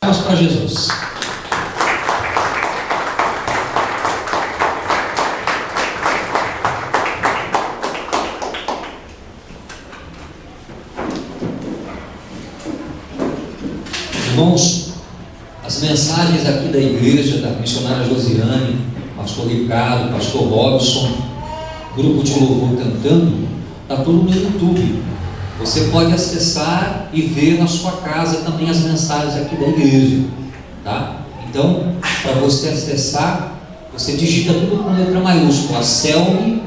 Vamos para Jesus. Irmãos, as mensagens aqui da igreja, da missionária Josiane, pastor Ricardo, pastor Robson, grupo de louvor cantando, está tudo no YouTube. Você pode acessar e ver na sua casa também as mensagens aqui da igreja, tá? Então, para você acessar, você digita tudo com letra maiúscula, Celme,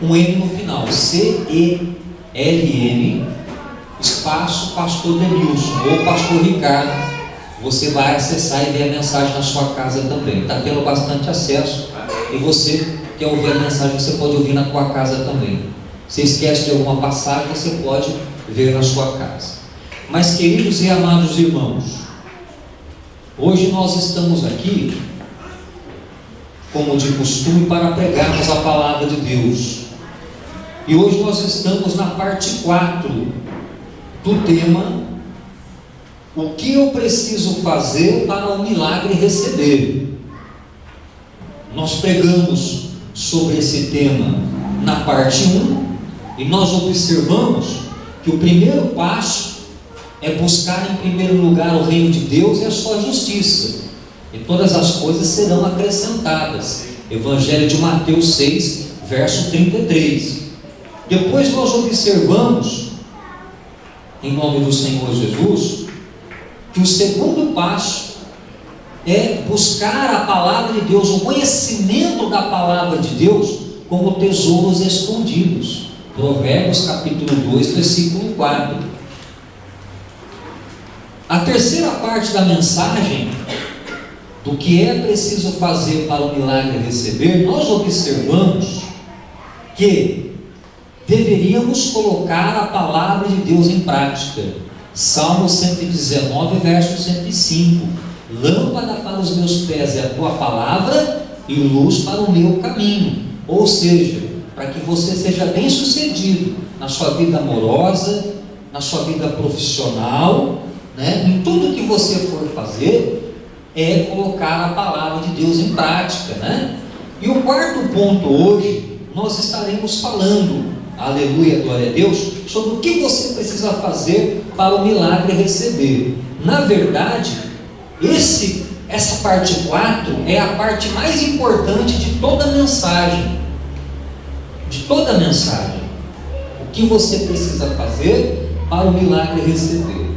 um N no final, CELM, espaço Pastor Denilson ou Pastor Ricardo. Você vai acessar e ver a mensagem na sua casa também. Está tendo bastante acesso. E você quer ouvir a mensagem, você pode ouvir na sua casa também. Você esquece de alguma passagem, você pode ver na sua casa. Mas, queridos e amados irmãos, hoje nós estamos aqui, como de costume, para pregarmos a palavra de Deus. E hoje nós estamos na parte 4 do tema: o que eu preciso fazer para o milagre receber? Nós pregamos sobre esse tema na parte 1 e nós observamos que o primeiro passo é buscar em primeiro lugar o reino de Deus e a sua justiça, e todas as coisas serão acrescentadas. Evangelho de Mateus 6, verso 33. Depois nós observamos, em nome do Senhor Jesus, que o segundo passo é buscar a palavra de Deus, o conhecimento da palavra de Deus como tesouros escondidos. Provérbios capítulo 2, versículo 4. A terceira parte da mensagem, do que é preciso fazer para o milagre receber, nós observamos que deveríamos colocar a palavra de Deus em prática. Salmo 119, verso 105. Lâmpada para os meus pés é a tua palavra e luz para o meu caminho. Ou seja, para que você seja bem sucedido na sua vida amorosa, na sua vida profissional, em tudo que você for fazer, é colocar a palavra de Deus em prática, E o quarto ponto hoje, nós estaremos falando, aleluia, glória a Deus, sobre o que você precisa fazer para o milagre receber. Na verdade, essa parte 4 é a parte mais importante de toda a mensagem. O que você precisa fazer para o milagre receber?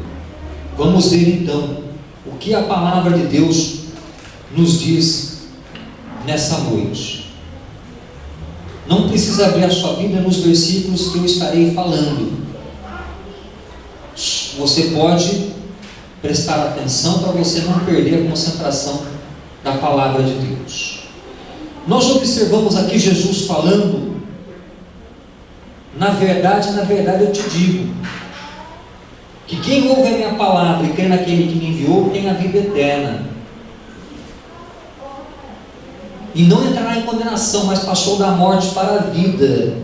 Vamos ver então o que a palavra de Deus nos diz nessa noite. Não precisa abrir a sua Bíblia nos versículos que eu estarei falando. Você pode prestar atenção para você não perder a concentração da palavra de Deus. Nós observamos aqui Jesus falando: na verdade eu te digo, que quem ouve a minha palavra e crê naquele que me enviou tem a vida eterna, e não entrará em condenação, mas passou da morte para a vida.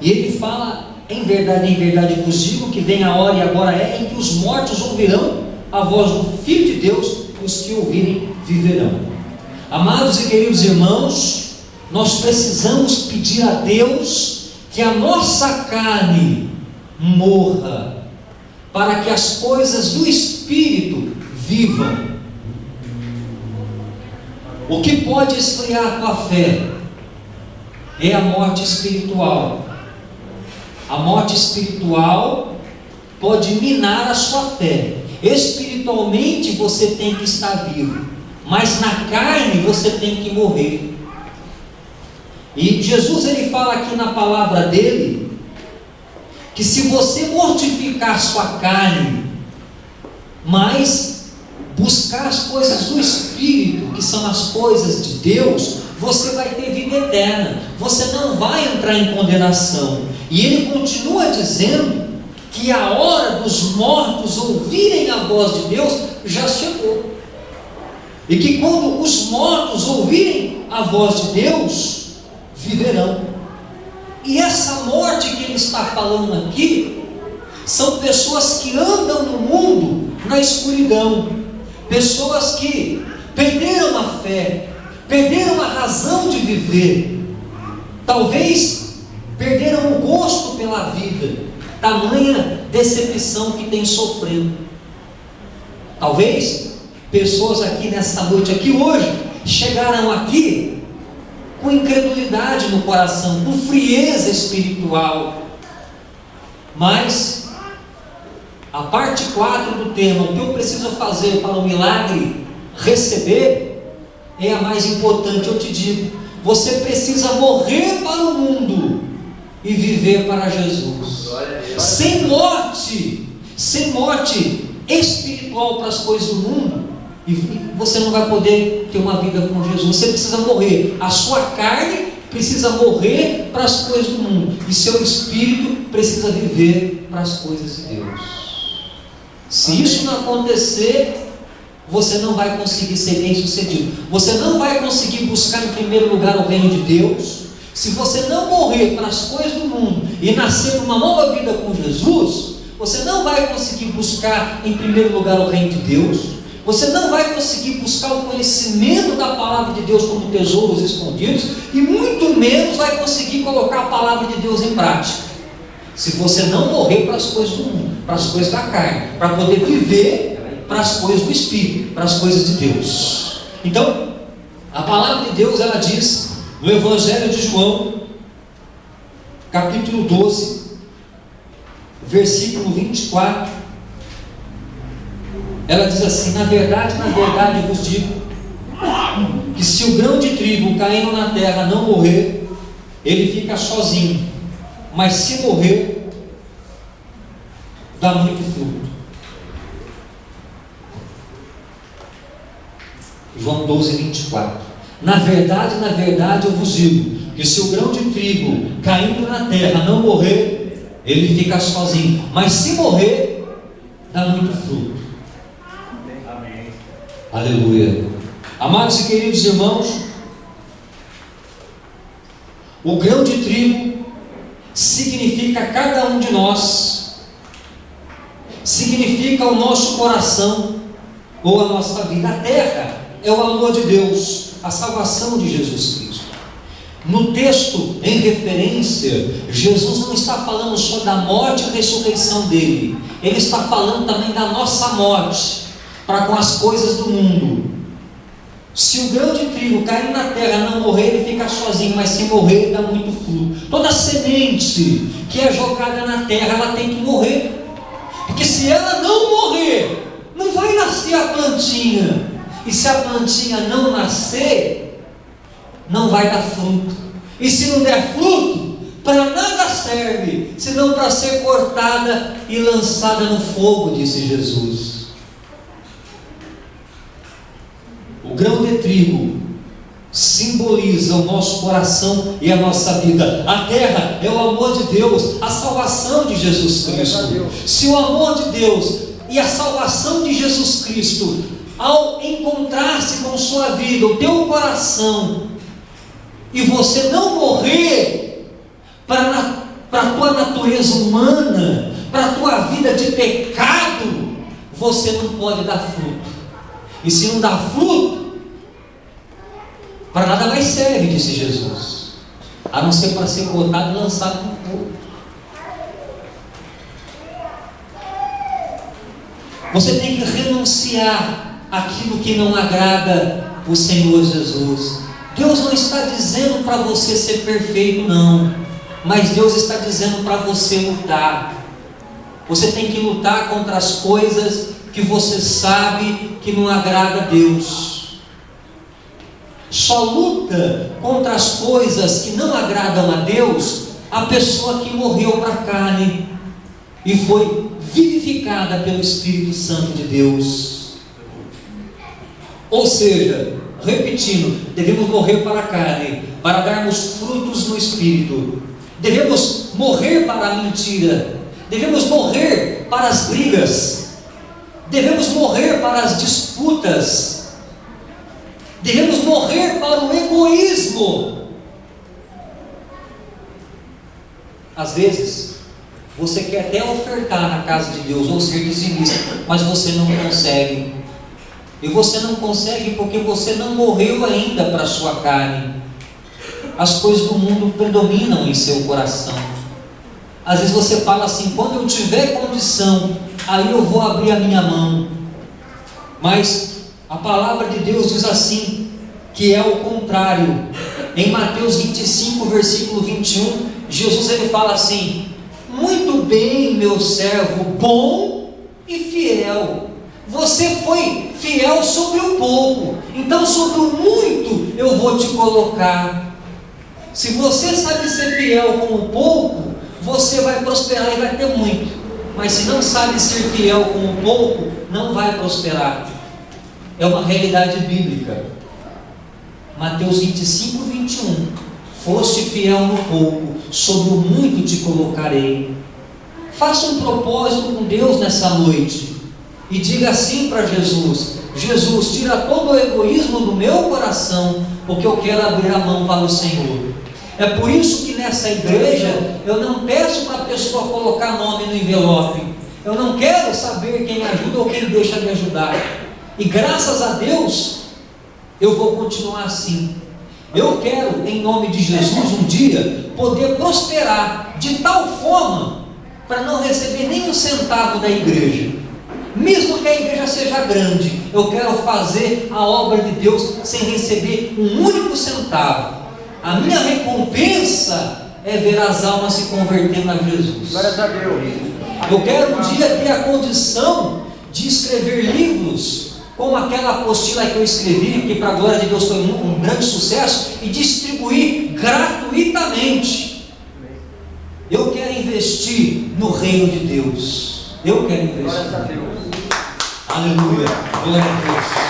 E ele fala: em verdade vos digo que vem a hora, e agora é, em que os mortos ouvirão a voz do Filho de Deus, e os que ouvirem viverão. Amados e queridos irmãos, nós precisamos pedir a Deus que a nossa carne morra, para que as coisas do Espírito vivam. O que pode esfriar a tua fé é a morte espiritual. A morte espiritual pode minar a sua fé. Espiritualmente você tem que estar vivo, mas na carne você tem que morrer. E Jesus ele fala aqui na palavra dele que se você mortificar sua carne, mas buscar as coisas do Espírito, que são as coisas de Deus, você vai ter vida eterna, você não vai entrar em condenação. E ele continua dizendo que a hora dos mortos ouvirem a voz de Deus já chegou, e que quando os mortos ouvirem a voz de Deus, viverão. E essa morte que ele está falando aqui são pessoas que andam no mundo na escuridão, pessoas que perderam a fé, perderam a razão de viver, talvez perderam o gosto pela vida, tamanha decepção que tem sofrido. Talvez pessoas aqui nessa noite, aqui hoje, chegaram aqui com incredulidade no coração, com frieza espiritual. Mas a parte 4 do tema, o que eu preciso fazer para o milagre receber, é a mais importante. Eu te digo, você precisa morrer para o mundo e viver para Jesus. Sem morte espiritual para as coisas do mundo, e você não vai poder ter uma vida com Jesus. Você precisa morrer, a sua carne precisa morrer para as coisas do mundo, e seu espírito precisa viver para as coisas de Deus. Se isso não acontecer, você não vai conseguir ser bem sucedido, você não vai conseguir buscar em primeiro lugar o reino de Deus. Se você não morrer para as coisas do mundo e nascer uma nova vida com Jesus, você não vai conseguir buscar em primeiro lugar o reino de Deus, você não vai conseguir buscar o conhecimento da palavra de Deus como tesouros escondidos, e muito menos vai conseguir colocar a palavra de Deus em prática, se você não morrer para as coisas do mundo, para as coisas da carne, para poder viver para as coisas do Espírito, para as coisas de Deus. Então, a palavra de Deus, ela diz no Evangelho de João, capítulo 12, versículo 24, ela diz assim: na verdade vos digo, que se o grão de trigo caindo na terra não morrer, ele fica sozinho, mas se morrer, dá muito fruto. João 12, 24. Na verdade eu vos digo, que se o grão de trigo caindo na terra não morrer, ele fica sozinho, mas se morrer, dá muito fruto. Amém. Aleluia. Amados e queridos irmãos, o grão de trigo significa cada um de nós, significa o nosso coração ou a nossa vida. A terra é o amor de Deus, a salvação de Jesus Cristo. No texto em referência, Jesus não está falando só da morte e ressurreição dele, ele está falando também da nossa morte para com as coisas do mundo. Se o grão de trigo cair na terra não morrer, ele fica sozinho, mas se morrer, dá muito fruto. Toda semente que é jogada na terra, ela tem que morrer, porque se ela não morrer, não vai nascer a plantinha, e se a plantinha não nascer, não vai dar fruto, e se não der fruto, para nada serve, senão para ser cortada e lançada no fogo, disse Jesus. O grão de trigo simboliza o nosso coração e a nossa vida. A terra é o amor de Deus, a salvação de Jesus Cristo. Se o amor de Deus e a salvação de Jesus Cristo, ao encontrar-se com sua vida, o teu coração, e você não morrer para a tua natureza humana, para a tua vida de pecado, você não pode dar fruto. E se não dá fruto, para nada mais serve, disse Jesus, a não ser para ser cortado e lançado no fogo. Você tem que renunciar aquilo que não agrada o Senhor Jesus. Deus não está dizendo para você ser perfeito, não, mas Deus está dizendo para você lutar. Você tem que lutar contra as coisas que você sabe que não agrada a Deus. Só luta contra as coisas que não agradam a Deus a pessoa que morreu para a carne e foi vivificada pelo Espírito Santo de Deus. Ou seja, repetindo, devemos morrer para a carne para darmos frutos no Espírito. Devemos morrer para a mentira, devemos morrer para as brigas, devemos morrer para as disputas, devemos morrer para o egoísmo. Às vezes você quer até ofertar na casa de Deus ou ser dizimista, mas você não consegue. E você não consegue porque você não morreu ainda para a sua carne. As coisas do mundo predominam em seu coração. Às vezes você fala assim: quando eu tiver condição, aí eu vou abrir a minha mão. Mas a palavra de Deus diz assim, que é o contrário. Em Mateus 25, versículo 21, Jesus ele fala assim: muito bem, meu servo bom e fiel. Você foi fiel sobre o pouco, então sobre o muito eu vou te colocar. Se você sabe ser fiel com o pouco, você vai prosperar e vai ter muito. Mas se não sabe ser fiel com o pouco, não vai prosperar. É uma realidade bíblica. Mateus 25, 21. Foste fiel no pouco, sobre o muito te colocarei. Faça um propósito com Deus nessa noite e diga assim para Jesus: Jesus, tira todo o egoísmo do meu coração, porque eu quero abrir a mão para o Senhor. É por isso que nessa igreja eu não peço para a pessoa colocar nome no envelope. Eu não quero saber quem ajuda ou quem deixa de ajudar. E graças a Deus eu vou continuar assim. Eu quero, em nome de Jesus, um dia poder prosperar de tal forma para não receber nem um centavo da igreja. Mesmo que a igreja seja grande, eu quero fazer a obra de Deus sem receber um único centavo. A minha recompensa é ver as almas se convertendo a Jesus. Glórias a Deus. Eu quero um dia ter a condição de escrever livros, como aquela apostila que eu escrevi, que para a glória de Deus foi um grande sucesso, e distribuir gratuitamente. Eu quero investir no reino de Deus. Eu quero investir. Glórias a Deus. Aleluia. Glória a Deus.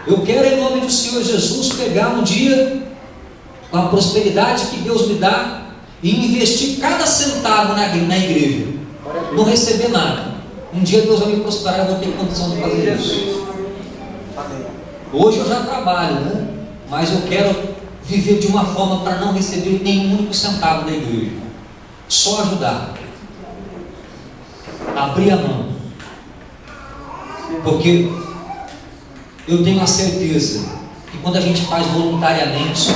Eu quero, em nome do Senhor Jesus, pegar um dia, com a prosperidade que Deus me dá, e investir cada centavo na igreja, não receber nada. Um dia Deus vai me prosperar e eu vou ter condição de fazer isso. Hoje eu já trabalho, né? Mas eu quero viver de uma forma para não receber nenhum único centavo da igreja, só ajudar, abrir a mão, porque eu tenho a certeza que quando a gente faz voluntariamente,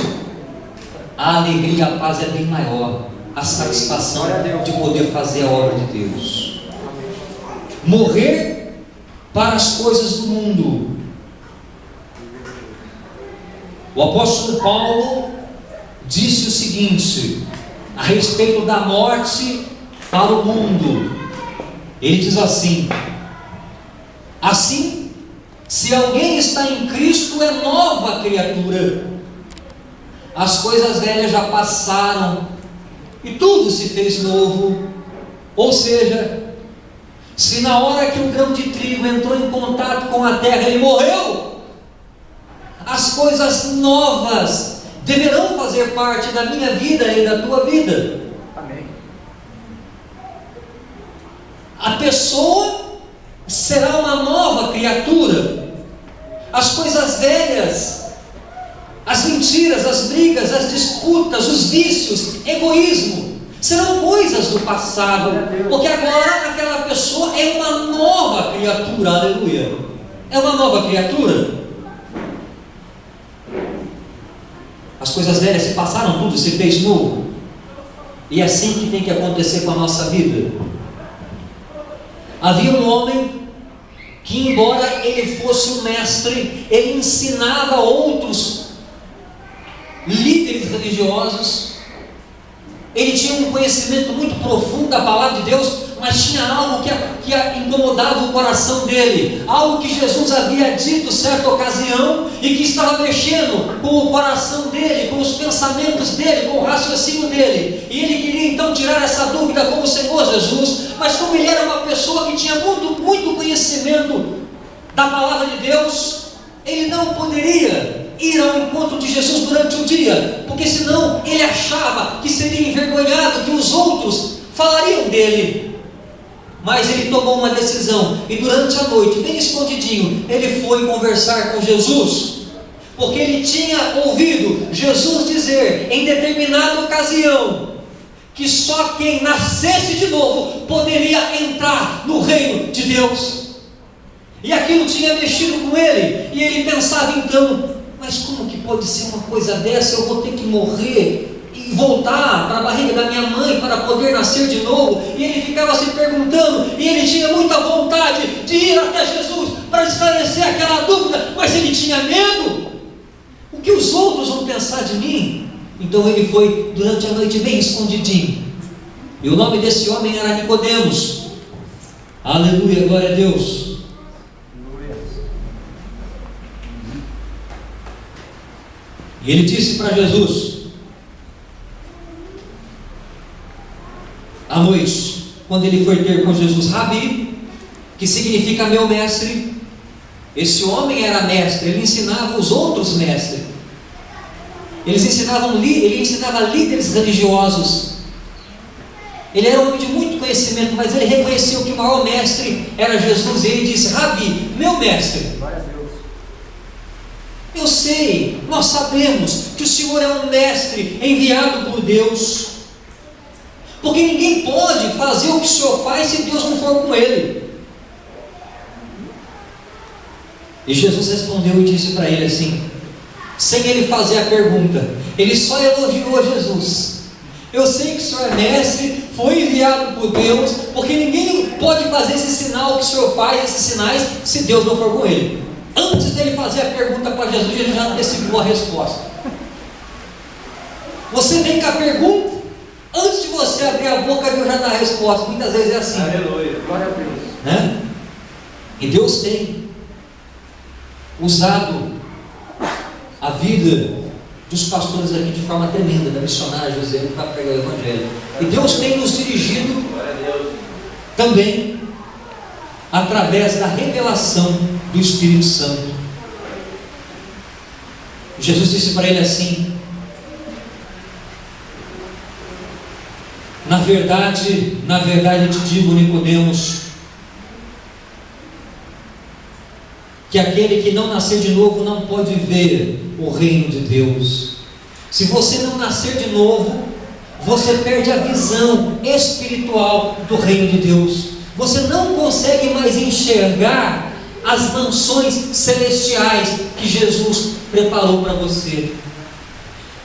a alegria e a paz é bem maior, a satisfação de poder fazer a obra de Deus. Morrer para as coisas do mundo. O apóstolo Paulo disse o seguinte a respeito da morte para o mundo. Ele diz assim: assim, se alguém está em Cristo, é nova criatura. As coisas velhas já passaram e tudo se fez novo. Ou seja, se na hora que o grão de trigo entrou em contato com a terra ele morreu, as coisas novas deverão fazer parte da minha vida e da tua vida. Amém. A pessoa será uma nova criatura. As coisas velhas, as mentiras, as brigas, as disputas, os vícios, egoísmo, serão coisas do passado, porque agora aquela pessoa é uma nova criatura. Aleluia. É uma nova criatura. As coisas velhas se passaram, tudo se fez novo. E é assim que tem que acontecer com a nossa vida. Havia um homem que, embora ele fosse um mestre, ele ensinava outros líderes religiosos. Ele tinha um conhecimento muito profundo da palavra de Deus, mas tinha algo que incomodava o coração dele, algo que Jesus havia dito certa ocasião e que estava mexendo com o coração dele, com os pensamentos dele, com o raciocínio dele. E ele queria então tirar essa dúvida com o Senhor Jesus, mas como ele era uma pessoa que tinha muito conhecimento da palavra de Deus, ele não poderia ir ao encontro de Jesus durante o dia, porque senão ele achava que seria envergonhado, que os outros falariam dele. Mas ele tomou uma decisão, e durante a noite, bem escondidinho, ele foi conversar com Jesus, porque ele tinha ouvido Jesus dizer em determinada ocasião que só quem nascesse de novo poderia entrar no reino de Deus. E aquilo tinha mexido com ele, e ele pensava então, mas como que pode ser uma coisa dessa? Eu vou ter que morrer e voltar para a barriga da minha mãe para poder nascer de novo? E ele ficava se perguntando, e ele tinha muita vontade de ir até Jesus para esclarecer aquela dúvida, mas ele tinha medo. O que os outros vão pensar de mim? Então ele foi durante a noite bem escondidinho, e o nome desse homem era Nicodemos. Aleluia, glória a Deus. E ele disse para Jesus, à noite, quando ele foi ter com Jesus, Rabi, que significa meu mestre. Esse homem era mestre, ele ensinava os outros mestres. Ele ensinava líderes religiosos. Ele era um homem de muito conhecimento, mas ele reconheceu que o maior mestre era Jesus, e ele disse, Rabi, meu mestre. Eu sei, nós sabemos que o Senhor é um mestre enviado por Deus, porque ninguém pode fazer o que o Senhor faz se Deus não for com ele. E Jesus respondeu e disse para ele assim, sem ele fazer a pergunta, ele só elogiou Jesus. Eu sei que o Senhor é mestre, foi enviado por Deus, porque ninguém pode fazer esse sinal que o Senhor faz, esses sinais, se Deus não for com ele. Antes dele fazer a pergunta para Jesus, ele já antecipou a resposta. Você vem com a pergunta, antes de você abrir a boca, Deus já dá a resposta. Muitas vezes é assim. Aleluia, glória a Deus. Né? E Deus tem usado a vida dos pastores aqui de forma tremenda, da missionária José, para pregar o Evangelho. E Deus tem nos dirigido também através da revelação do Espírito Santo. Jesus disse para ele assim, na verdade eu te digo, Nicodemos, que aquele que não nascer de novo não pode ver o reino de Deus. Se você não nascer de novo, você perde a visão espiritual do reino de Deus. Você não consegue mais enxergar as mansões celestiais que Jesus preparou para você.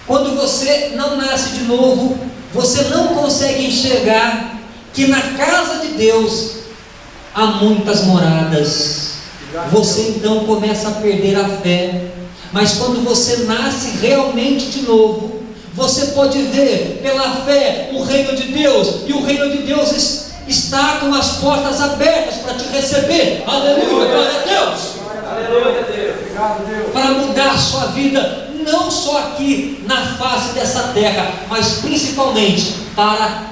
Quando você não nasce de novo, você não consegue enxergar que na casa de Deus há muitas moradas. Você então começa a perder a fé. Mas quando você nasce realmente de novo, você pode ver pela fé o reino de Deus, e o reino de Deus está com as portas abertas para te receber. Aleluia, glória a Deus. Aleluia, Deus. Para mudar a sua vida, não só aqui na face dessa terra, mas principalmente para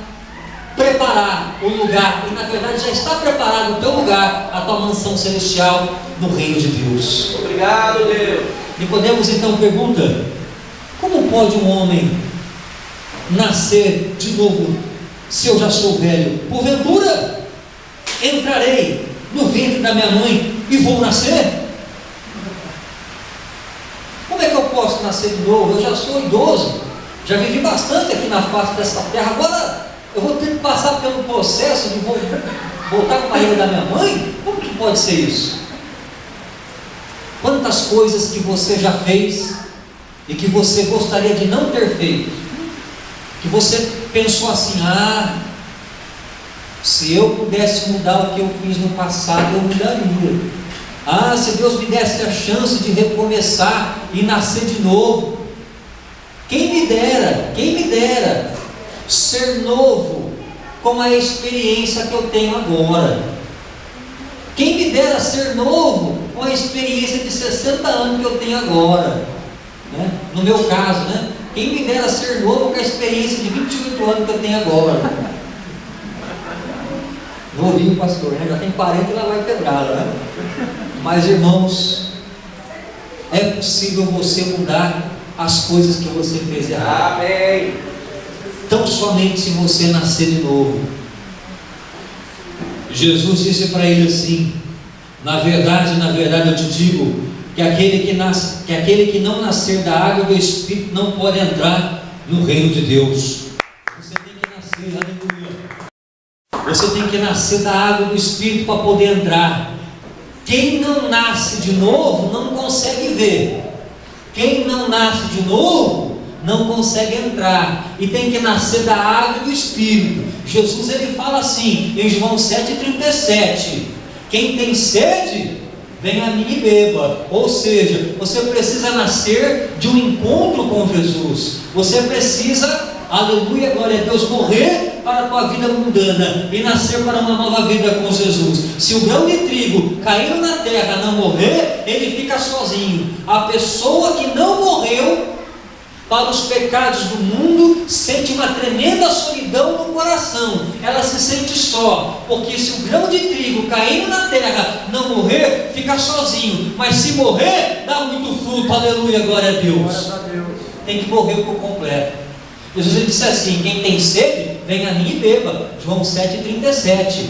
preparar o lugar, e na verdade já está preparado o teu lugar, a tua mansão celestial no reino de Deus. Obrigado, Deus. Nicodemos então pergunta, como pode um homem nascer de novo se eu já sou velho? Porventura entrarei no ventre da minha mãe e vou nascer? Como é que eu posso nascer de novo? Eu já sou idoso, já vivi bastante aqui na face dessa terra, agora eu vou ter que passar pelo processo de voltar para a barriga da minha mãe? Como que pode ser isso? Quantas coisas que você já fez e que você gostaria de não ter feito, que você pensou assim, se eu pudesse mudar o que eu fiz no passado, eu mudaria. Se Deus me desse a chance de recomeçar e nascer de novo, quem me dera ser novo com a experiência que eu tenho agora. Quem me dera ser novo com a experiência de 60 anos que eu tenho agora, né? No meu caso, né? Quem me dera ser novo com a experiência de 28 anos que eu tenho agora. Novinho, pastor, né? Já tem 40 e lá vai pedrada, né? Mas, irmãos, é possível você mudar as coisas que você fez errado. Amém. Tão somente se você nascer de novo. Jesus disse para ele assim, na verdade eu te digo, que aquele que não nascer da água e do Espírito não pode entrar no reino de Deus. Você tem que nascer Você tem que nascer da água do Espírito para poder entrar. Quem não nasce de novo não consegue ver. Quem não nasce de novo não consegue entrar. E tem que nascer da água do Espírito. Jesus ele fala assim em João 7,37: quem tem sede, venha a mim e beba. Ou seja, você precisa nascer de um encontro com Jesus. Você precisa, aleluia, glória a Deus, morrer para a tua vida mundana e nascer para uma nova vida com Jesus. Se o grão de trigo caindo na terra não morrer, ele fica sozinho. A pessoa que não morreu para os pecados do mundo sente uma tremenda solidão no coração. Ela se sente só, porque se o grão de trigo caindo na terra não morrer, fica sozinho. Mas se morrer, dá muito fruto. Aleluia, glória a Deus. Tem que morrer por completo. Jesus ele disse assim: quem tem sede, venha a mim e beba. João 7,37.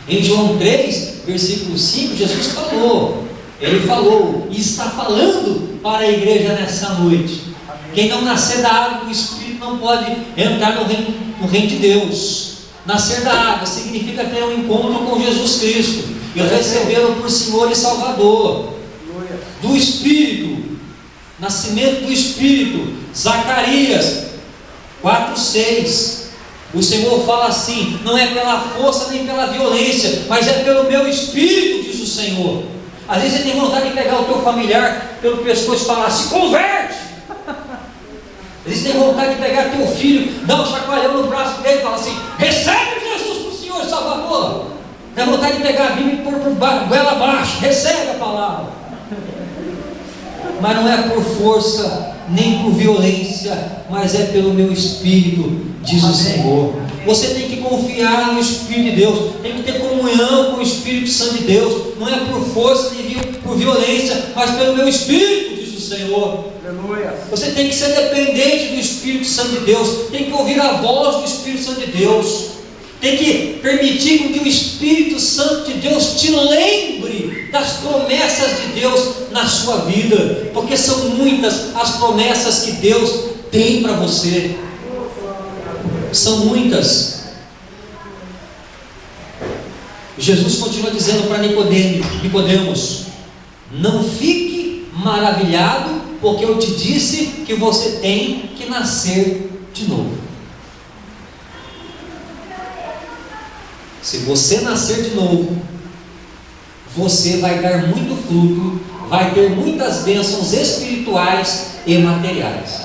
Em João 3, versículo 5, Jesus falou. Ele falou e está falando para a igreja nessa noite. Quem não nascer da água do Espírito não pode entrar no reino de Deus. Nascer da água significa ter um encontro com Jesus Cristo e recebê-lo por Senhor e Salvador. Do Espírito, nascimento do Espírito. Zacarias 4,6. O Senhor fala assim: não é pela força nem pela violência, mas é pelo meu Espírito, diz o Senhor. Às vezes você tem vontade de pegar o teu familiar pelo pescoço e falar: se converte. Às vezes tem vontade de pegar teu filho, dar um chacoalhão no braço dele e falar assim: recebe Jesus para o Senhor, Salvador. Dá vontade de pegar a Bíblia e pôr por goela abaixo: recebe a palavra. Mas não é por força nem por violência, mas é pelo meu Espírito, diz o Senhor. Você tem que confiar no Espírito de Deus, tem que ter comunhão com o Espírito Santo de Deus. Não é por força nem por violência, mas pelo meu Espírito, diz o Senhor. Aleluia. Você tem que ser dependente do Espírito Santo de Deus, tem que ouvir a voz do Espírito Santo de Deus, tem que permitir que o Espírito Santo de Deus te lembre das promessas de Deus na sua vida, porque são muitas as promessas que Deus tem para você. São muitas. Jesus continua dizendo para Nicodemos: não fique maravilhado, porque eu te disse que você tem que nascer de novo. Se você nascer de novo, você vai dar muito fruto, vai ter muitas bênçãos espirituais e materiais.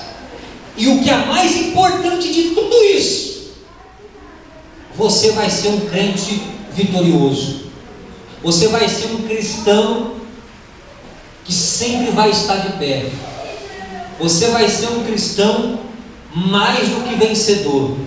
E o que é mais importante de tudo isso, você vai ser um crente vitorioso. Você vai ser um cristão que sempre vai estar de pé. Você vai ser um cristão mais do que vencedor.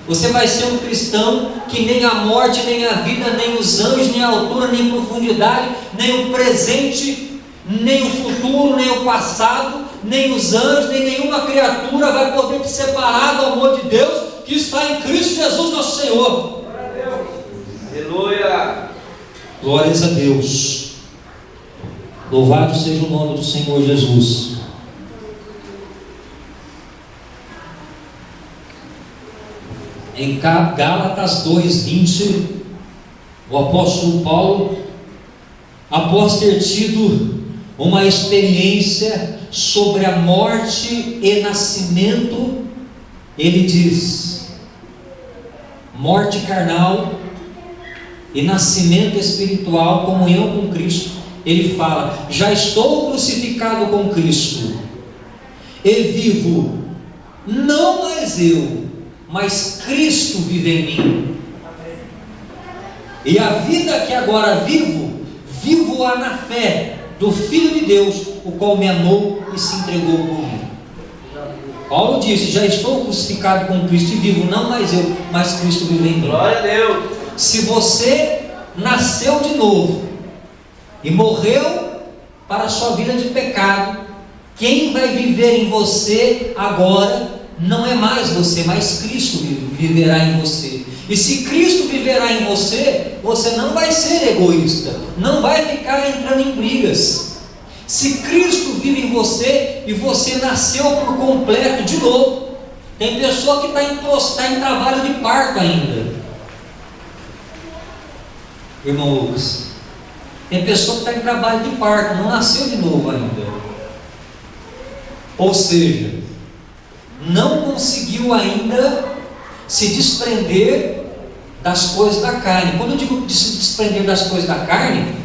Você vai ser um cristão que nem a morte, nem a vida, nem os anjos, nem a altura, nem a profundidade, nem o presente, nem o futuro, nem o passado, nem os anjos, nem nenhuma criatura vai poder te separar do amor de Deus que está em Cristo Jesus nosso Senhor. Glória a Deus. Aleluia. Glórias a Deus. Louvado seja o nome do Senhor Jesus. Em Gálatas 2:20, o apóstolo Paulo, após ter tido uma experiência sobre a morte e nascimento, ele diz: morte carnal e nascimento espiritual, comunhão com Cristo. Ele fala: já estou crucificado com Cristo e vivo, não mais eu, mas Cristo vive em mim. E a vida que agora vivo-a na fé do Filho de Deus, o qual me amou e se entregou por mim. Paulo disse: já estou crucificado com Cristo e vivo, não mais eu, mas Cristo vive em mim. Glória a Deus. Se você nasceu de novo e morreu para a sua vida de pecado, quem vai viver em você agora não é mais você, mas Cristo viverá em você. E se Cristo viverá em você, você não vai ser egoísta, não vai ficar entrando em brigas. Se Cristo vive em você e você nasceu por completo de novo. Tem pessoa que está em trabalho de parto ainda. irmão Lucas. Tem pessoa que está em trabalho de parto, não nasceu de novo ainda. Ou seja, não conseguiu ainda se desprender das coisas da carne. Quando eu digo de se desprender das coisas da carne,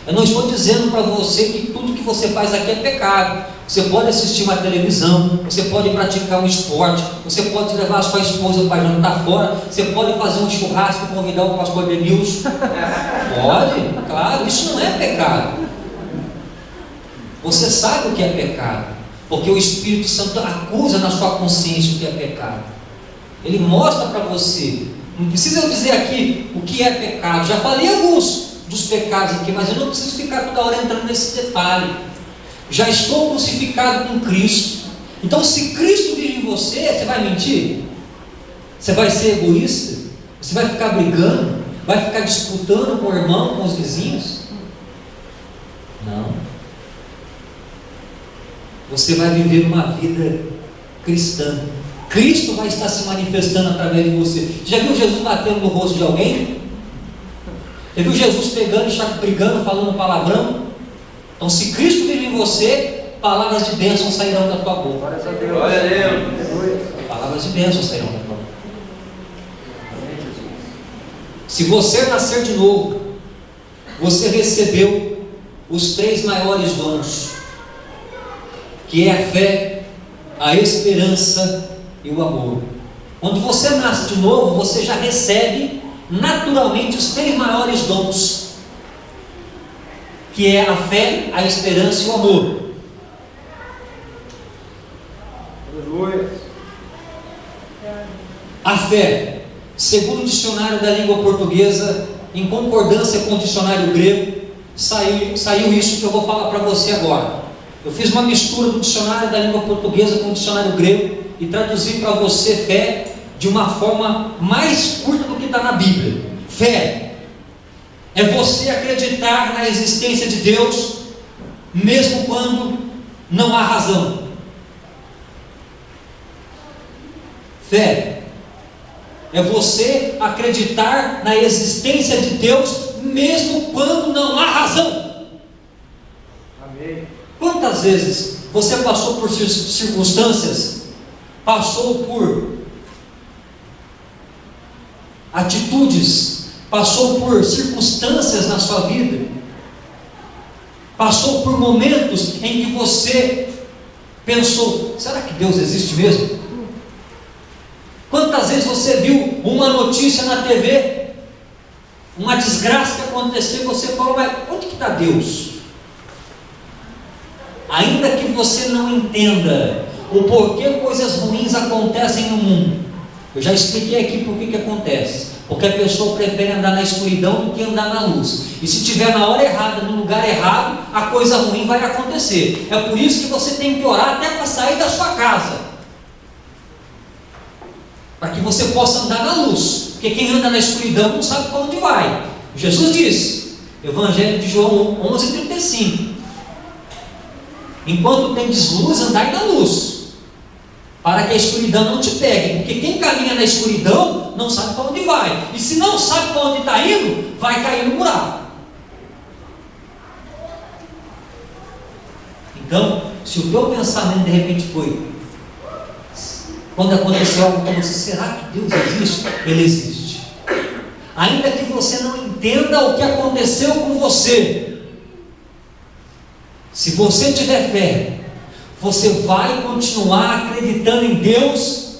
eu não estou dizendo para você que tudo que você faz aqui é pecado. Você pode assistir uma televisão, você pode praticar um esporte, você pode levar a sua esposa para jantar fora, você pode fazer um churrasco e convidar o pastor Denilson. Pode, claro, isso não é pecado. Você sabe o que é pecado, porque o Espírito Santo acusa na sua consciência o que é pecado. Ele mostra para você. Não precisa eu dizer aqui o que é pecado. Já falei alguns dos pecados aqui, mas eu não preciso ficar toda hora entrando nesse detalhe. Já estou crucificado com Cristo. Então, se Cristo vive em você, você vai mentir? Você vai ser egoísta? Você vai ficar brigando? Vai ficar disputando com o irmão, com os vizinhos? Não. Você vai viver uma vida cristã. Cristo vai estar se manifestando através de você. Já viu Jesus batendo no rosto de alguém? Já viu Jesus pegando e brigando, falando palavrão? Então, se Cristo vive em você, palavras de bênção sairão da tua boca. Glória a Deus. Palavras de bênção sairão da tua boca. Se você nascer de novo, você recebeu os 3 maiores dons, que é a fé, a esperança e o amor. Quando você nasce de novo, você já recebe naturalmente os 3 maiores dons, que é a fé, a esperança e o amor. Aleluia. A fé, segundo o dicionário da língua portuguesa, em concordância com o dicionário grego, saiu isso que eu vou falar para você agora. Eu fiz uma mistura do dicionário da língua portuguesa com o dicionário grego e traduzi para você fé de uma forma mais curta do que está na Bíblia. Fé é você acreditar na existência de Deus, mesmo quando não há razão. Fé é você acreditar na existência de Deus, mesmo quando não há razão. Amém. Quantas vezes você passou por circunstâncias, passou por atitudes, passou por circunstâncias na sua vida, passou por momentos em que você pensou: será que Deus existe mesmo? Quantas vezes você viu uma notícia na TV, uma desgraça que aconteceu, e você falou: mas onde que está Deus? Ainda que você não entenda o porquê coisas ruins acontecem no mundo, eu já expliquei aqui por que acontece. Porque a pessoa prefere andar na escuridão do que andar na luz. E se estiver na hora errada, no lugar errado, a coisa ruim vai acontecer. É por isso que você tem que orar até para sair da sua casa, para que você possa andar na luz. Porque quem anda na escuridão não sabe para onde vai. Jesus disse, Evangelho de João 11:35: enquanto tendes luz, andai na luz, para que a escuridão não te pegue. Porque quem caminha na escuridão não sabe para onde vai. E se não sabe para onde está indo, vai cair no buraco. Então, se o teu pensamento de repente foi, quando aconteceu algo como assim: será que Deus existe? Ele existe. Ainda que você não entenda o que aconteceu com você, se você tiver fé, você vai continuar acreditando em Deus,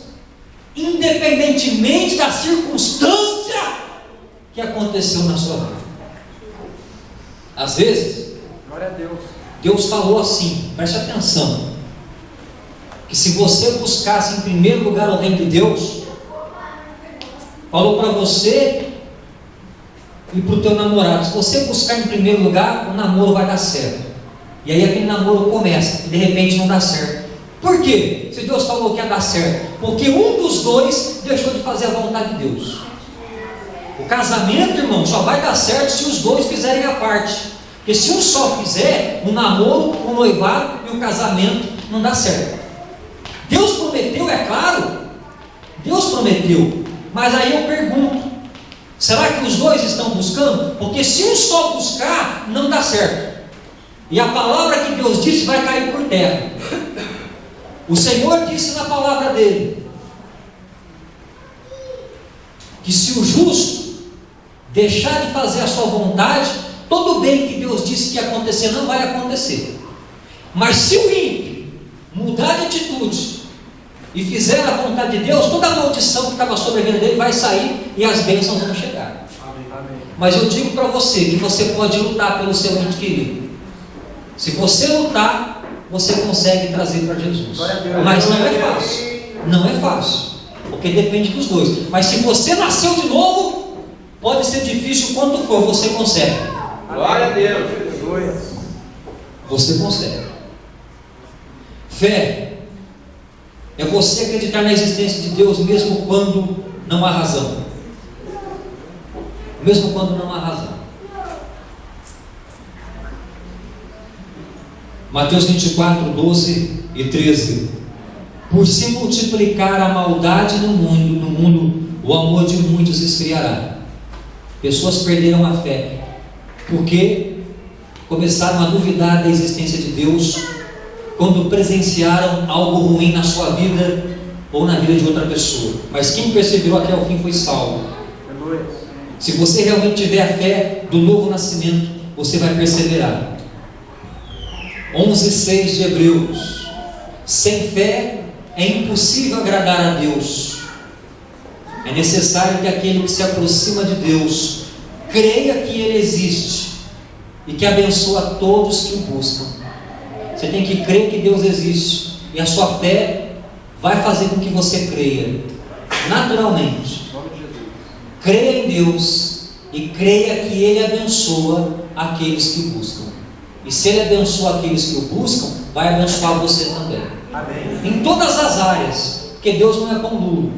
independentemente da circunstância que aconteceu na sua vida. Às vezes, Glória a Deus. Deus falou assim, preste atenção, que se você buscasse em primeiro lugar o reino de Deus, falou para você e para o teu namorado: se você buscar em primeiro lugar, o namoro vai dar certo. E aí aquele namoro começa e de repente não dá certo. Por quê? Se Deus falou que ia dar certo, porque um dos dois deixou de fazer a vontade de Deus. O casamento, irmão, só vai dar certo se os dois fizerem a parte. Porque se um só fizer, o namoro, o noivado e o casamento não dá certo. Deus prometeu, é claro, Deus prometeu, mas aí eu pergunto: Será que os dois estão buscando? Porque se um só buscar, não dá certo. E a palavra que Deus disse vai cair por terra. O Senhor disse na palavra dele que se o justo deixar de fazer a sua vontade, todo o bem que Deus disse que ia acontecer não vai acontecer. Mas se o ímpio mudar de atitude e fizer a vontade de Deus, toda a maldição que estava sobre a vida dele vai sair e as bênçãos vão chegar. Amém. Mas eu digo para você que você pode lutar pelo seu ente querido. Se você lutar, você consegue trazer para Jesus. Mas não é fácil. Não é fácil. Porque depende dos dois. Mas se você nasceu de novo, pode ser difícil quanto for, você consegue. Glória a Deus. Você consegue. Fé é você acreditar na existência de Deus mesmo quando não há razão. Mesmo quando não há razão. Mateus 24, 12 e 13. Por se multiplicar a maldade no mundo, o amor de muitos esfriará. Pessoas perderam a fé, porque começaram a duvidar da existência de Deus, quando presenciaram algo ruim na sua vida, ou na vida de outra pessoa. Mas quem perseverou até o fim foi salvo. Se você realmente tiver a fé do novo nascimento, você vai perseverar. 11:6 de Hebreus. Sem fé é impossível agradar a Deus. É necessário que aquele que se aproxima de Deus creia que Ele existe e que abençoa todos que o buscam. Você tem que crer que Deus existe, e a sua fé vai fazer com que você creia naturalmente. Creia em Deus e creia que Ele abençoa aqueles que o buscam. E se Ele abençoa aqueles que o buscam, vai abençoar você também. Amém. Em todas as áreas, porque Deus não é pão duro.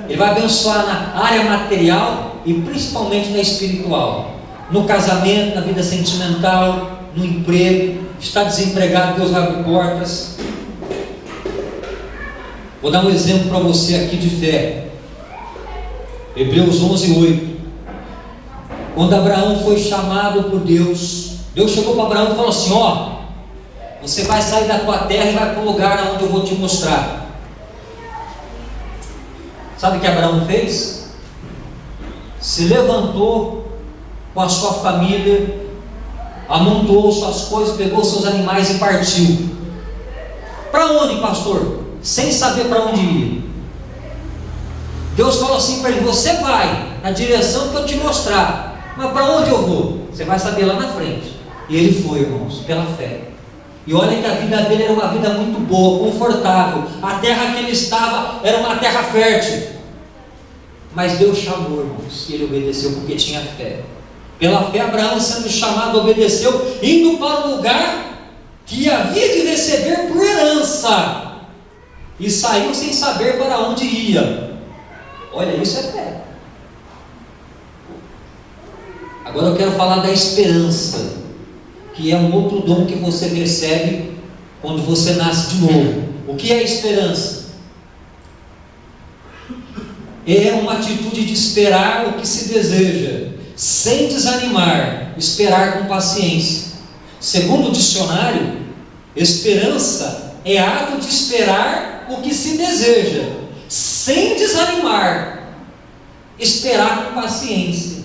Ele vai abençoar na área material e principalmente na espiritual. No casamento, na vida sentimental, no emprego. Está desempregado, Deus abre portas. Vou dar um exemplo para você aqui de fé. Hebreus 11:8. Quando Abraão foi chamado por Deus, Deus chegou para Abraão e falou assim: ó, você vai sair da tua terra e vai para o lugar onde eu vou te mostrar. Sabe o que Abraão fez? Se levantou com a sua família, amontoou suas coisas, pegou seus animais e partiu. Para onde, pastor? Sem saber para onde ir. Deus falou assim para ele: você vai na direção que eu te mostrar, mas para onde eu vou? Você vai saber lá na frente. E ele foi, irmãos, pela fé. E olha que a vida dele era uma vida muito boa, confortável. A terra que ele estava era uma terra fértil. Mas Deus chamou, irmãos, e ele obedeceu porque tinha fé. Pela fé, Abraão, sendo chamado, obedeceu, indo para o lugar que havia de receber por herança, e saiu sem saber para onde ia. Olha, isso é fé. Agora eu quero falar da esperança, que é um outro dom que você recebe quando você nasce de novo. O que é a esperança? É uma atitude de esperar o que se deseja, sem desanimar, esperar com paciência. Segundo o dicionário, esperança é ato de esperar o que se deseja, sem desanimar, esperar com paciência.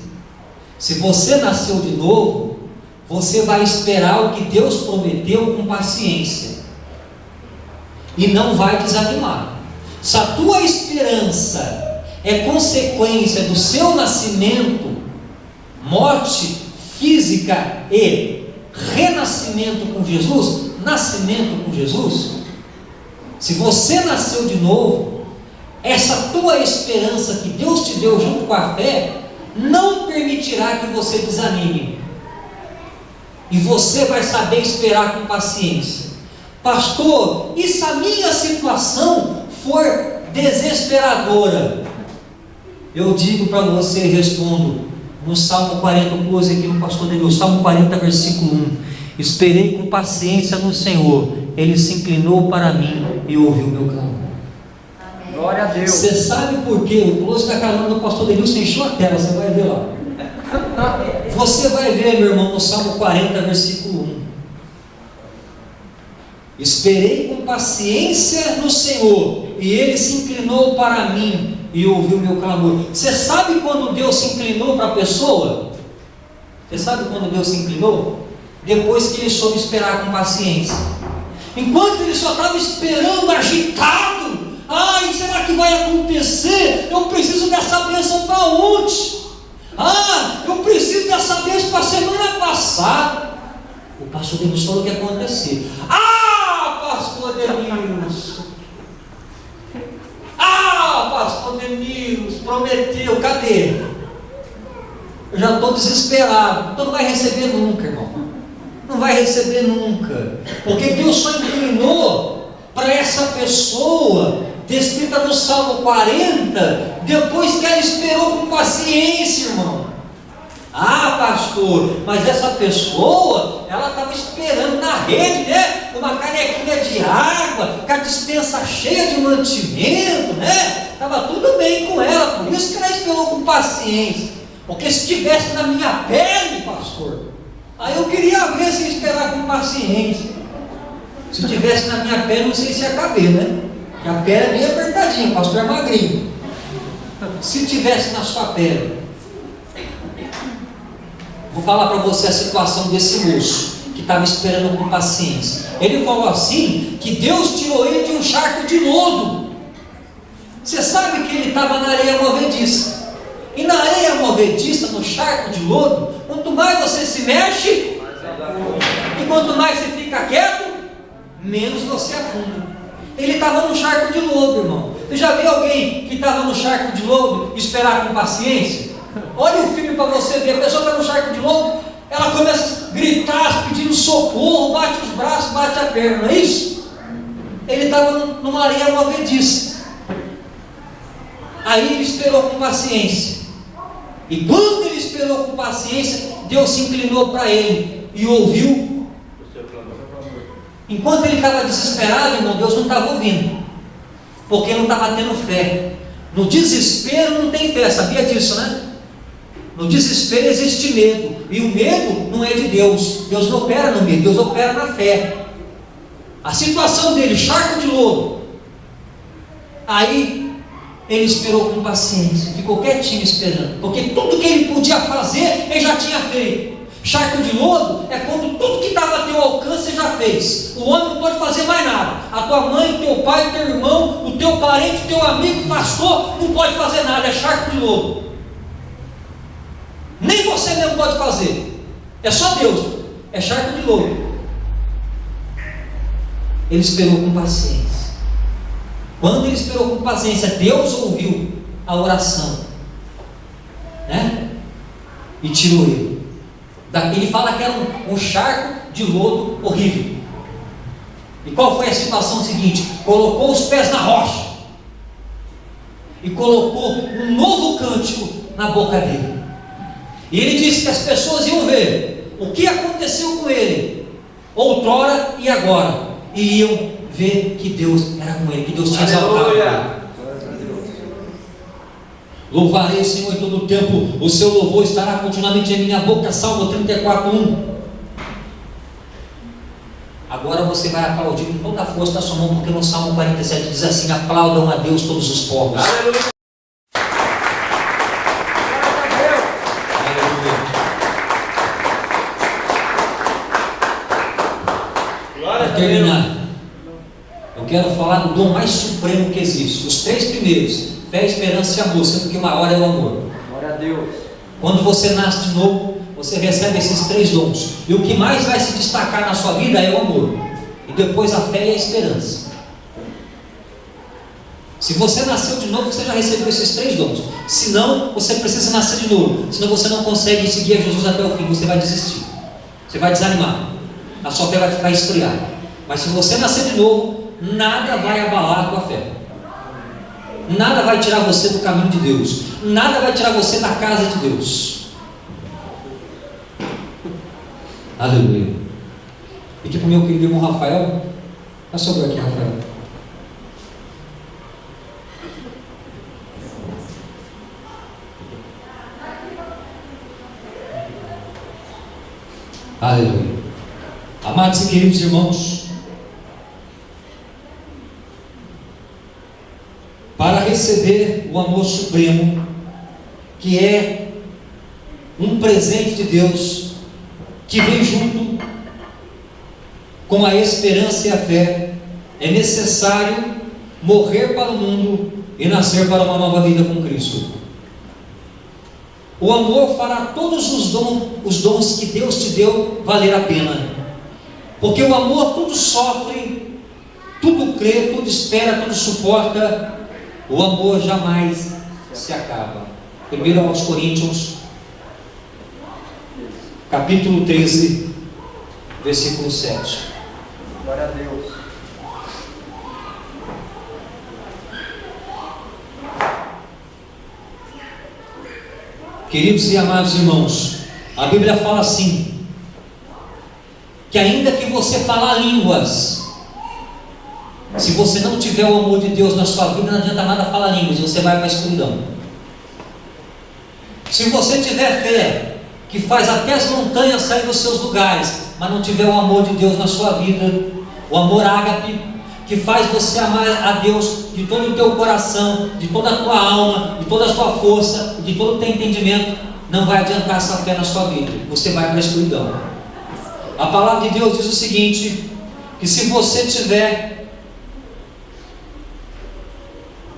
Se você nasceu de novo, você vai esperar o que Deus prometeu com paciência e não vai desanimar. Se a tua esperança é consequência do seu nascimento, morte física e renascimento com Jesus, nascimento com Jesus, se você nasceu de novo, essa tua esperança que Deus te deu junto com a fé não permitirá que você desanime. E você vai saber esperar com paciência. Pastor, e se a minha situação for desesperadora? Eu digo para você e respondo no Salmo 40, pose aqui no pastor dele, o Salmo 40, versículo 1. Esperei com paciência no Senhor, Ele se inclinou para mim e ouviu meu clamor. Glória a Deus. Você sabe por quê? O close da carona do pastor Denilson encheu a tela, você vai ver lá. Você vai ver, meu irmão, no Salmo 40, versículo 1. Esperei com paciência no Senhor, e Ele se inclinou para mim e ouviu meu clamor. Você sabe quando Deus se inclinou para a pessoa? Você sabe quando Deus se inclinou? Depois que ele soube esperar com paciência. Enquanto ele só estava esperando, agitado, ai, será que vai acontecer? Eu preciso dessa bênção para ontem. Eu preciso dessa bênção para a semana passada. O pastor Denilson falou que ia acontecer. Pastor Denilson. Pastor Denilson, prometeu, cadê? Eu já estou desesperado. Então não vai receber nunca, irmão. Não vai receber nunca. Porque Deus só inclinou para essa pessoa, descrita no Salmo 40, depois que ela esperou com paciência, irmão. Pastor, mas essa pessoa, ela estava esperando na rede, né? Uma canequinha de água, com a dispensa cheia de mantimento, né? Estava tudo bem com ela, por isso que ela esperou com paciência. Porque se estivesse na minha pele, pastor, aí eu queria ver se esperar com paciência. Se estivesse na minha pele, não sei se ia caber, né? Porque a pele é bem apertadinha, o pastor é magrinho. Se estivesse na sua pele, vou falar para você a situação desse moço que estava esperando com paciência. Ele falou assim, que Deus tirou ele de um charco de lodo. Você sabe que ele estava na areia movediça. E na areia movediça, no charco de lodo, quanto mais você se mexe, e quanto mais você fica quieto, menos você afunda. Ele estava no charco de lodo, irmão. Você já viu alguém que estava no charco de lodo esperar com paciência? Olha o filme para você ver, a pessoa está no charco de lodo, ela começa a gritar, pedindo socorro, bate os braços, bate a perna, não é isso? Ele estava numa areia movediça. Aí ele esperou com paciência. E quando ele esperou com paciência, Deus se inclinou para ele e ouviu. Enquanto ele estava desesperado, irmão, Deus não estava ouvindo, porque não estava tendo fé. No desespero não tem fé, sabia disso, né? No desespero existe medo, e o medo não é de Deus. Deus não opera no medo, Deus opera na fé. A situação dele, charco de lodo. Aí ele esperou com paciência, ficou quietinho esperando, porque tudo que ele podia fazer, ele já tinha feito. Charco de lodo é quando tudo que estava a teu alcance você já fez. O homem não pode fazer mais nada. A tua mãe, o teu pai, o teu irmão, o teu parente, o teu amigo, o pastor, não pode fazer nada, é charco de lodo. Nem você mesmo pode fazer, é só Deus, é charco de lodo. Ele esperou com paciência. Quando ele esperou com paciência, Deus ouviu a oração, né? E tirou ele. Ele fala que era um charco de lodo horrível. E qual foi a situação seguinte? Colocou os pés na rocha e colocou um novo cântico na boca dele. E ele disse que as pessoas iam ver o que aconteceu com ele outrora e agora, e iam ver que Deus era com ele, que Deus tinha exaltado ele. Louvarei o Senhor em todo o tempo, o seu louvor estará continuamente em minha boca. Salmo 34:1. Agora você vai aplaudir com toda a força da sua mão, porque no Salmo 47 diz assim: aplaudam a Deus todos os povos. Aleluia. Para terminar, eu quero falar do dom mais supremo que existe. Os 3 primeiros: fé, esperança e amor, sendo que o maior é o amor. Glória a Deus. Quando você nasce de novo, você recebe esses 3 dons. E o que mais vai se destacar na sua vida é o amor. E depois a fé e a esperança. Se você nasceu de novo, você já recebeu esses 3 dons. Se não, você precisa nascer de novo. Senão você não consegue seguir a Jesus até o fim. Você vai desistir. Você vai desanimar. A sua fé vai ficar esfriada. Mas se você nascer de novo, nada vai abalar a tua fé. Nada vai tirar você do caminho de Deus. Nada vai tirar você da casa de Deus. Aleluia. Pedi para o meu querido irmão Rafael. Está sobre aqui, Rafael. Aleluia. Amados e queridos irmãos, para receber o amor supremo, que é um presente de Deus, que vem junto com a esperança e a fé, é necessário morrer para o mundo e nascer para uma nova vida com Cristo. O amor fará todos os dons que Deus te deu valer a pena, porque o amor tudo sofre, tudo crê, tudo espera, tudo suporta. O amor jamais se acaba. 1 aos Coríntios, capítulo 13, versículo 7. Glória a Deus. Queridos e amados irmãos, a Bíblia fala assim, que ainda que você falar línguas, se você não tiver o amor de Deus na sua vida, não adianta nada falar línguas, você vai para a escuridão. Se você tiver fé, que faz até as montanhas sair dos seus lugares, mas não tiver o amor de Deus na sua vida, o amor ágape, que faz você amar a Deus de todo o teu coração, de toda a tua alma, de toda a tua força, de todo o teu entendimento, não vai adiantar essa fé na sua vida, você vai para a escuridão. A palavra de Deus diz o seguinte, que se você tiver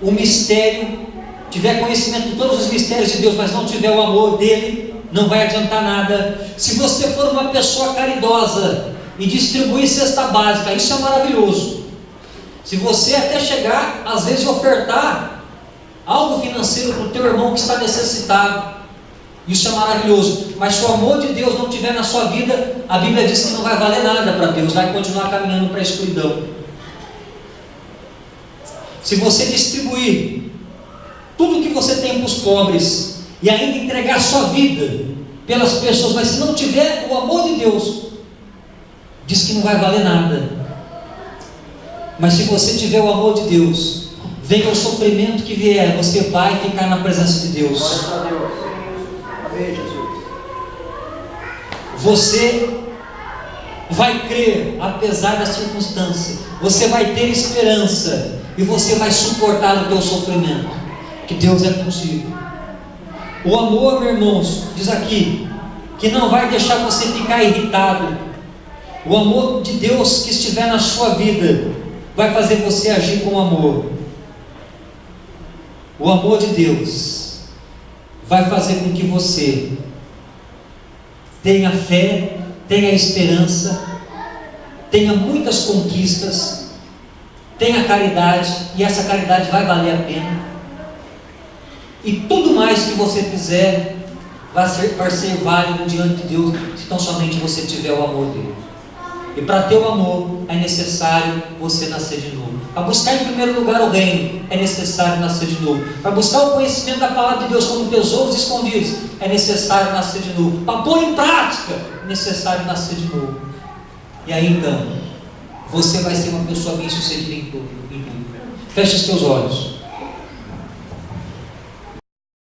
o mistério, tiver conhecimento de todos os mistérios de Deus, mas não tiver o amor dele, não vai adiantar nada. Se você for uma pessoa caridosa e distribuir cesta básica, isso é maravilhoso. Se você até chegar, às vezes, ofertar algo financeiro para o teu irmão que está necessitado, isso é maravilhoso. Mas se o amor de Deus não estiver na sua vida, a Bíblia diz que não vai valer nada para Deus, vai continuar caminhando para a escuridão. Se você distribuir tudo que você tem para os pobres e ainda entregar a sua vida pelas pessoas, mas se não tiver o amor de Deus, diz que não vai valer nada. Mas se você tiver o amor de Deus, venha o sofrimento que vier, você vai ficar na presença de Deus. Glória a Deus. Amém, Jesus. Você vai crer apesar da circunstância, você vai ter esperança e você vai suportar o teu sofrimento, que Deus é contigo. O amor, meus irmãos, diz aqui, que não vai deixar você ficar irritado. O amor de Deus que estiver na sua vida vai fazer você agir com amor. O amor de Deus vai fazer com que você tenha fé, tenha esperança, tenha muitas conquistas, tenha caridade, e essa caridade vai valer a pena. E tudo mais que você fizer vai ser válido diante de Deus, se tão somente você tiver o amor dele. E para ter o amor é necessário você nascer de novo. Para buscar em primeiro lugar o reino é necessário nascer de novo. Para buscar o conhecimento da palavra de Deus como tesouros escondidos é necessário nascer de novo. Para pôr em prática é necessário nascer de novo. E aí então você vai ser uma pessoa bem sucedida em tudo. Feche os teus olhos.